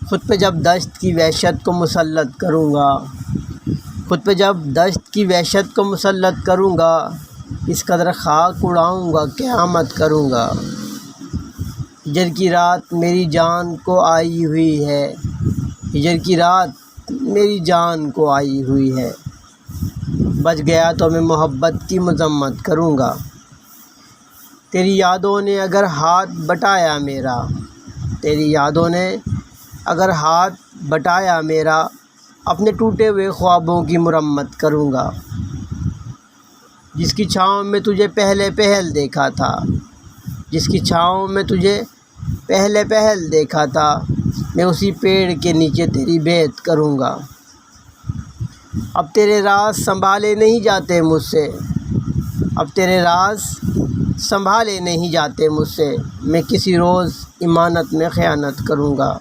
خود پہ جب دشت کی وحشت کو مسلط کروں گا، خود پہ جب دشت کی وحشت کو مسلط کروں گا، اس قدر خاک اڑاؤں گا قیامت کروں گا۔ ہجر کی رات میری جان کو آئی ہوئی ہے، ہجر کی رات میری جان کو آئی ہوئی ہے، بچ گیا تو میں محبت کی مذمت کروں گا۔ تیری یادوں نے اگر ہاتھ بٹایا میرا، تیری یادوں نے اگر ہاتھ بٹایا میرا، اپنے ٹوٹے ہوئے خوابوں کی مرمت کروں گا۔ جس کی چھاؤں میں تجھے پہلے پہل دیکھا تھا، جس کی چھاؤں میں تجھے پہلے پہل دیکھا تھا، میں اسی پیڑ کے نیچے تیری بیعت کروں گا۔ اب تیرے راز سنبھالے نہیں جاتے مجھ سے، اب تیرے راز سنبھالے نہیں جاتے مجھ سے، میں کسی روز امانت میں خیانت کروں گا۔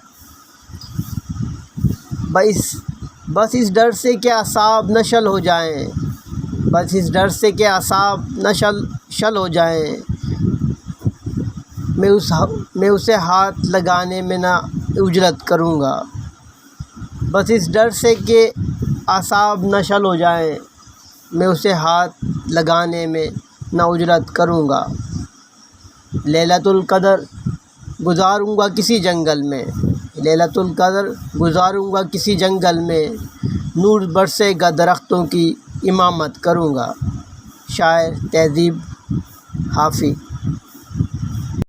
بس اس ڈر سے کہ اعصاب نہ شل ہو جائیں، بس اس ڈر سے کہ اعصاب نہ شل ہو جائیں، میں اسے ہاتھ لگانے میں نہ عجلت کروں گا۔ بس اس ڈر سے کہ اعصاب نہ شل ہو جائیں، میں اسے ہاتھ لگانے میں نہ عجلت کروں گا۔ لیلۃ القدر گزاروں گا کسی جنگل میں، لیلۃ القدر گزاروں گا کسی جنگل میں، نور برسے گا درختوں کی امامت کروں گا۔ شاعر تہذیب حافظ۔